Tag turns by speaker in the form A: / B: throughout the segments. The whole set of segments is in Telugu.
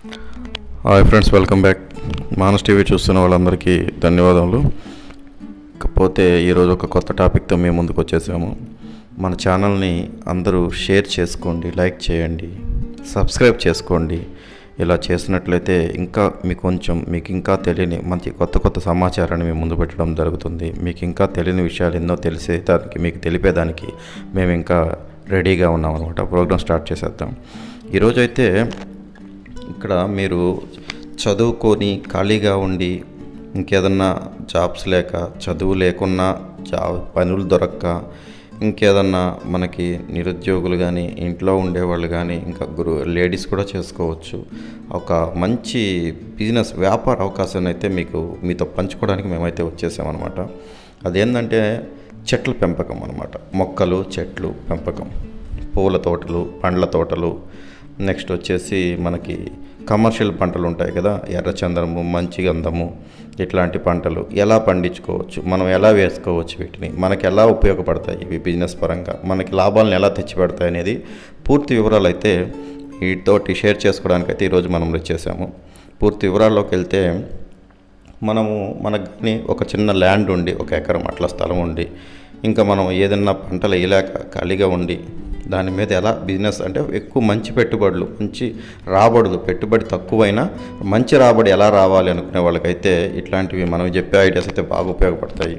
A: Hi friends, welcome back. Manas TV చూస్తున్న వాళ్ళందరికీ ధన్యవాదాలు. కాకపోతే ఈరోజు ఒక కొత్త టాపిక్తో మేము ముందుకు వచ్చేసాము. మన ఛానల్ని అందరూ షేర్ చేసుకోండి, లైక్ చేయండి, సబ్స్క్రైబ్ చేసుకోండి. ఇలా చేసినట్లయితే మీకు ఇంకా తెలియని మంచి కొత్త సమాచారాన్ని మేము ముందు పెట్టడం జరుగుతుంది. మీకు ఇంకా తెలియని విషయాలు ఎన్నో తెలిసేదానికి, మీకు తెలిపేదానికి మేము ఇంకా రెడీగా ఉన్నాం అనమాట. ప్రోగ్రామ్ స్టార్ట్ చేసేద్దాం. ఈరోజైతే ఇక్కడ మీరు చదువుకొని ఖాళీగా ఉండి ఇంకేదన్నా జాబ్స్ లేక, చదువు లేకున్నా పనులు దొరక్క, ఇంకేదన్నా మనకి నిరుద్యోగులు కానీ, ఇంట్లో ఉండేవాళ్ళు కానీ, ఇంకా లేడీస్ కూడా చేసుకోవచ్చు. ఒక మంచి బిజినెస్ వ్యాపార అవకాశాన్ని అయితే మీతో పంచుకోవడానికి మేమైతే వచ్చేసామన్నమాట. అదేంటంటే చెట్ల పెంపకం అన్నమాట. మొక్కలు, చెట్లు పెంపకం, పూల తోటలు, పండ్ల తోటలు, నెక్స్ట్ వచ్చేసి మనకి కమర్షియల్ పంటలు ఉంటాయి కదా, ఎర్రచందనము, మంచి గంధము, ఇట్లాంటి పంటలు ఎలా పండించుకోవచ్చు, మనం ఎలా వేసుకోవచ్చు, వీటిని మనకి ఎలా ఉపయోగపడతాయి, ఇవి బిజినెస్ పరంగా మనకి లాభాలను ఎలా తెచ్చిపెడతాయి అనేది పూర్తి వివరాలు అయితే వీటితోటి షేర్ చేసుకోవడానికి అయితే ఈరోజు మనం వచ్చేసాము. పూర్తి వివరాల్లోకి వెళ్తే మనకు కానీ ఒక చిన్న ల్యాండ్ ఉండి, 1 ఎకరం అట్లా స్థలం ఉండి, ఇంకా మనం ఏదైనా పంటలు వేయలేక ఖాళీగా ఉండి దాని మీద ఎలా బిజినెస్ అంటే ఎక్కువ మంచి పెట్టుబడులు, మంచి రాబడులు, పెట్టుబడి తక్కువైనా మంచి రాబడి ఎలా రావాలి అనుకునే వాళ్ళకైతే ఇట్లాంటివి మనం చెప్పే ఐడియాస్ అయితే బాగా ఉపయోగపడతాయి.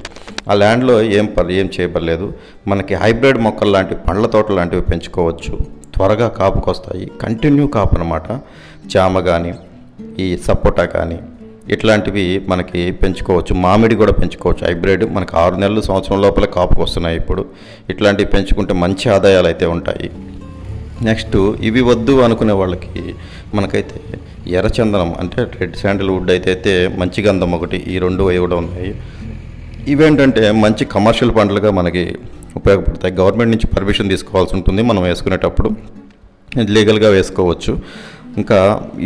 A: ఆ ల్యాండ్లో ఏం చేయబడలేదు. మనకి హైబ్రిడ్ మొక్కలు లాంటి పండ్ల తోటలు లాంటివి పెంచుకోవచ్చు. త్వరగా కాపుకొస్తాయి, కంటిన్యూ కాపు అనమాట. జామ కానీ, ఈ సపోటా కానీ, ఇట్లాంటివి మనకి పెంచుకోవచ్చు. మామిడి కూడా పెంచుకోవచ్చు. హైబ్రిడ్ మనకు 6 నెలలు, సంవత్సరం లోపల కాపుకు వస్తున్నాయి. ఇప్పుడు ఇట్లాంటివి పెంచుకుంటే మంచి ఆదాయాలు అయితే ఉంటాయి. నెక్స్ట్ ఇవి వద్దు అనుకునే వాళ్ళకి మనకైతే ఎర్రచందనం అంటే రెడ్ శాండిల్వుడ్ అయితే మంచి గంధం ఒకటి, ఈ 2 కూడా ఉన్నాయి. ఇవేంటంటే మంచి కమర్షియల్ పంటలుగా మనకి ఉపయోగపడతాయి. గవర్నమెంట్ నుంచి పర్మిషన్ తీసుకోవాల్సి ఉంటుంది మనం వేసుకునేటప్పుడు. లీగల్గా వేసుకోవచ్చు. ఇంకా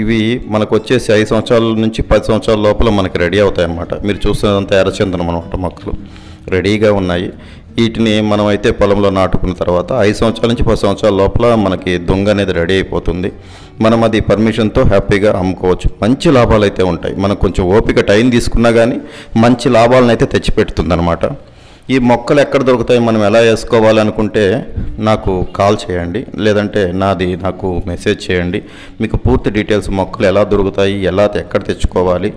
A: ఇవి మనకు వచ్చేసి 5 సంవత్సరాల నుంచి 10 సంవత్సరాల లోపల మనకి రెడీ అవుతాయి అన్నమాట. మీరు చూస్తున్నంత ఎర్రచందనం అనమాట, మొక్కలు రెడీగా ఉన్నాయి. వీటిని మనం అయితే పొలంలో నాటుకున్న తర్వాత 5 సంవత్సరాల నుంచి 10 సంవత్సరాల లోపల మనకి దొంగ అనేది రెడీ అయిపోతుంది. మనం అది పర్మిషన్తో హ్యాపీగా అమ్ముకోవచ్చు. మంచి లాభాలు అయితే ఉంటాయి. మనకు కొంచెం ఓపిక, టైం తీసుకున్నా కానీ మంచి లాభాలను అయితే తెచ్చిపెడుతుంది అనమాట. ఈ మొక్కలు ఎక్కడ దొరుకుతాయి, మనం ఎలా వేసుకోవాలి అనుకుంటే నాకు కాల్ చేయండి, లేదంటే నాకు మెసేజ్ చేయండి. మీకు పూర్తి డీటెయిల్స్, మొక్కలు ఎలా దొరుకుతాయి, ఎక్కడ తెచ్చుకోవాలి,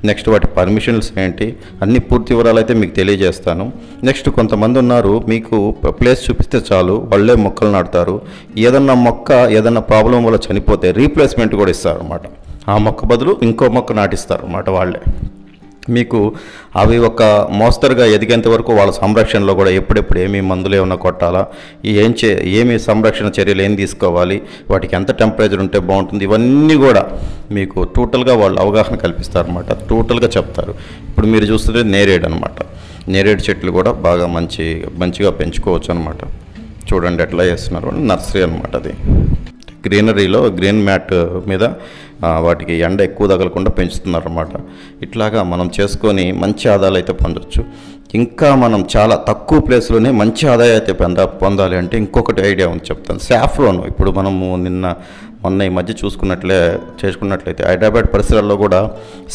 A: నెక్స్ట్ వాటి పర్మిషన్స్ ఏంటి, అన్ని పూర్తి వివరాలు అయితే మీకు తెలియజేస్తాను. నెక్స్ట్ కొంతమంది ఉన్నారు, మీకు ప్లేస్ చూపిస్తే చాలు వాళ్ళే మొక్కలు నాటుతారు. ఏదన్నా ప్రాబ్లం వల్ల చనిపోతే రీప్లేస్మెంట్ కూడా ఇస్తారు అన్నమాట. ఆ మొక్క బదులు ఇంకో మొక్క నాటిస్తారు అన్నమాట వాళ్ళే. మీకు అవి ఒక మోస్తరుగా ఎదిగేంత వరకు వాళ్ళ సంరక్షణలో కూడా ఎప్పుడెప్పుడు ఏమి మందులు ఏమైనా కొట్టాలా, ఏమి సంరక్షణ చర్యలు ఏం తీసుకోవాలి, వాటికి ఎంత టెంపరేచర్ ఉంటే బాగుంటుంది, ఇవన్నీ కూడా మీకు టోటల్గా వాళ్ళు అవగాహన కల్పిస్తారన్నమాట. టోటల్గా చెప్తారు. ఇప్పుడు మీరు చూస్తుంటే నేరేడు అనమాట. నేరేడు చెట్లు కూడా బాగా మంచిగా పెంచుకోవచ్చు అనమాట. చూడండి ఎట్లా చేస్తున్నారు. నర్సరీ అనమాట అది. గ్రీనరీలో గ్రీన్ మ్యాట్ మీద వాటికి ఎండ ఎక్కువ తగలకుండా పెంచుతున్నారన్నమాట. ఇట్లాగా మనం చేసుకొని మంచి ఆదాయాలు అయితే పొందవచ్చు. ఇంకా మనం చాలా తక్కువ ప్లేస్లోనే మంచి ఆదాయం అయితే పొందాలి అంటే ఇంకొకటి ఐడియా ఉంది, చెప్తాను. సాఫ్రాన్. ఇప్పుడు మనము మొన్న ఈ మధ్య చేసుకున్నట్లయితే హైదరాబాద్ పరిసరాల్లో కూడా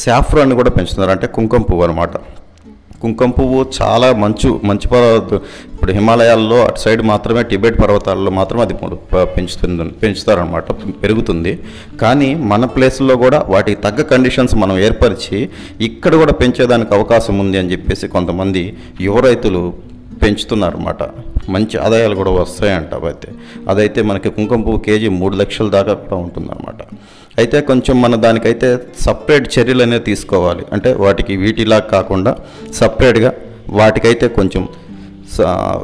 A: సాఫ్రాన్ కూడా పెంచుతున్నారు. అంటే కుంకుమ పువ్వు అనమాట. కుంకుమ పువ్వు చాలా మంచి ఇప్పుడు హిమాలయాల్లో అటు సైడ్ మాత్రమే, టిబెట్ పర్వతాల్లో మాత్రమే అది పెంచుతారనమాట, పెరుగుతుంది. కానీ మన ప్లేస్లో కూడా వాటికి తగ్గ కండిషన్స్ మనం ఏర్పరిచి ఇక్కడ కూడా పెంచేదానికి అవకాశం ఉంది అని చెప్పేసి కొంతమంది యువ రైతులు పెంచుతున్నారన్నమాట. మంచి ఆదాయాలు కూడా వస్తాయంట. అదైతే మనకి కుంకుమ పువ్వు కేజీ 3 లక్షల దాకా కూడా ఉంటుందన్నమాట. అయితే కొంచెం మన దానికైతే సపరేట్ చర్యలు అనేది తీసుకోవాలి. అంటే వాటికి వీటిలా కాకుండా సపరేట్గా వాటికైతే కొంచెం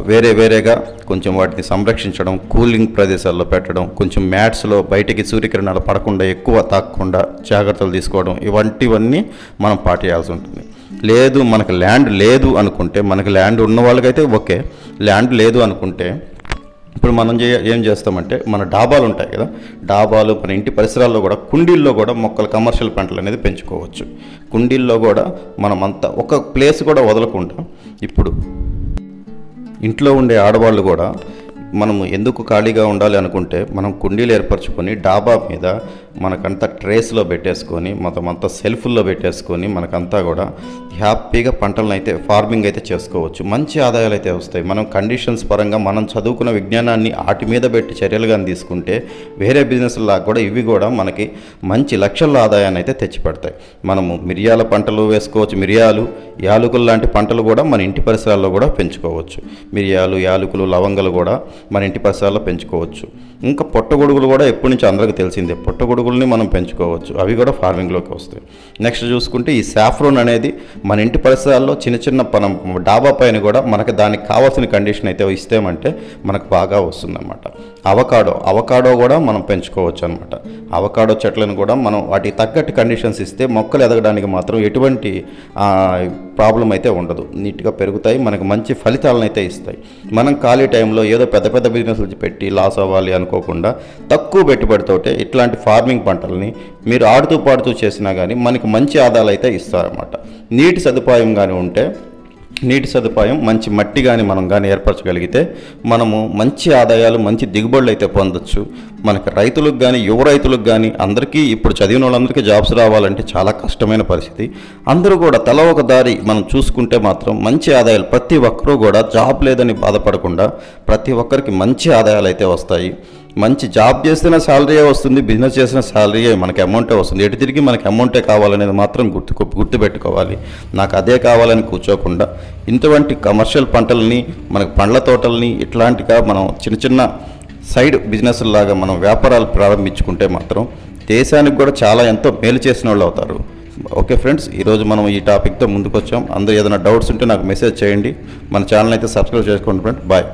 A: వేరేగా కొంచెం వాటిని సంరక్షించడం, కూలింగ్ ప్రదేశాల్లో పెట్టడం, కొంచెం మ్యాట్స్లో బయటికి సూర్యకిరణాలు పడకుండా, ఎక్కువ తాకకుండా జాగ్రత్తలు తీసుకోవడం, ఇవన్నీ మనం పాటించాల్సి ఉంటుంది. లేదు మనకు ల్యాండ్ లేదు అనుకుంటే, మనకు ల్యాండ్ ఉన్న వాళ్ళకైతే ఓకే. ల్యాండ్ లేదు అనుకుంటే ఇప్పుడు మనం ఏం చేస్తామంటే, మన డాబాలు ఉంటాయి కదా, డాబాలు మన ఇంటి పరిసరాల్లో కూడా కుండీల్లో కూడా మొక్కలు, కమర్షియల్ పంటలు అనేది పెంచుకోవచ్చు. కుండీల్లో కూడా మనమంతా ఒక ప్లేస్ కూడా వదలకుండా, ఇప్పుడు ఇంట్లో ఉండే ఆడవాళ్ళు కూడా మనము ఎందుకు ఖాళీగా ఉండాలి అనుకుంటే మనం కుండీలు ఏర్పరచుకొని డాబా మీద మనకంతా ట్రేస్లో పెట్టేసుకొని మొత్తం అంతా సెల్ఫుల్లో పెట్టేసుకొని మనకంతా కూడా హ్యాపీగా పంటలను అయితే ఫార్మింగ్ అయితే చేసుకోవచ్చు. మంచి ఆదాయాలు అయితే వస్తాయి. మనం కండిషన్స్ పరంగా మనం చదువుకున్న విజ్ఞానాన్ని వాటి మీద పెట్టి చర్యలుగా తీసుకుంటే వేరే బిజినెస్లా కూడా ఇవి కూడా మనకి మంచి లక్షల ఆదాయాన్ని అయితే తెచ్చిపెడతాయి. మనము మిరియాల పంటలు వేసుకోవచ్చు. మిరియాలు, యాలకులు లాంటి పంటలు కూడా మన ఇంటి పరిసరాల్లో కూడా పెంచుకోవచ్చు. మిరియాలు, యాలకులు, లవంగాలు కూడా మన ఇంటి పరిసరాల్లో పెంచుకోవచ్చు. ఇంకా పుట్టగొడుగులు కూడా ఎప్పటి నుంచి అందరికీ తెలిసిందే. పుట్టగొడుగుల్ని మనం పెంచుకోవచ్చు. అవి కూడా ఫార్మింగ్లోకి వస్తాయి. నెక్స్ట్ చూసుకుంటే ఈ సాఫ్రోన్ అనేది మన ఇంటి పరిసరాల్లో చిన్న చిన్న మనం డాబా పైన కూడా మనకి దానికి కావాల్సిన కండిషన్ అయితే ఇస్తామంటే మనకు బాగా వస్తుందన్నమాట. అవకాడో కూడా మనం పెంచుకోవచ్చు అనమాట. అవకాడో చెట్లను కూడా మనం వాటికి తగ్గట్టు కండిషన్స్ ఇస్తే మొక్కలు ఎదగడానికి మాత్రం ఎటువంటి ప్రాబ్లం అయితే ఉండదు. నీట్గా పెరుగుతాయి, మనకు మంచి ఫలితాలను అయితే ఇస్తాయి. మనం ఖాళీ టైంలో ఏదో పెద్ద పెద్ద బిజినెస్లు పెట్టి లాస్ అవ్వాలి అనుకోకుండా తక్కువ పెట్టుబడితోటే ఇట్లాంటి ఫార్మింగ్ పంటలని మీరు ఆడుతూ పాడుతూ చేసినా కానీ మనకి మంచి ఆదాయాలు అయితే ఇస్తారన్నమాట. నీటి సదుపాయం కానీ ఉంటే, నీటి సదుపాయం మంచి మట్టి కానీ మనం కానీ ఏర్పరచగలిగితే మనము మంచి ఆదాయాలు, మంచి దిగుబడులు అయితే పొందొచ్చు. మనకి రైతులకు కానీ, యువ రైతులకు కానీ అందరికీ ఇప్పుడు చదివిన వాళ్ళందరికీ జాబ్స్ రావాలంటే చాలా కష్టమైన పరిస్థితి. అందరూ కూడా తల ఒక దారి మనం చూసుకుంటే మాత్రం మంచి ఆదాయాలు, ప్రతి ఒక్కరూ కూడా జాబ్ లేదని బాధపడకుండా ప్రతి ఒక్కరికి మంచి ఆదాయాలు అయితే వస్తాయి. మంచి జాబ్ చేసిన శాలరీయే వస్తుంది, బిజినెస్ చేసిన శాలరీయే మనకి అమౌంటే వస్తుంది. ఎటు తిరిగి మనకి అమౌంటే కావాలనేది మాత్రం గుర్తుపెట్టుకోవాలి. నాకు అదే కావాలని కూర్చోకుండా ఇటువంటి కమర్షియల్ పంటలని, మనకి పండ్ల తోటలని ఇట్లాంటిగా మనం చిన్న చిన్న సైడ్ బిజినెస్ లాగా మనం వ్యాపారాలు ప్రారంభించుకుంటే మాత్రం దేశానికి కూడా చాలా ఎంతో మేలు చేసిన వాళ్ళు అవుతారు. ఓకే ఫ్రెండ్స్, ఈరోజు మనం ఈ టాపిక్తో ముందుకు వచ్చాం. అందరూ ఏదైనా డౌట్స్ ఉంటే నాకు మెసేజ్ చేయండి. మన ఛానల్ అయితే సబ్స్క్రైబ్ చేసుకోండి ఫ్రెండ్స్. బాయ్.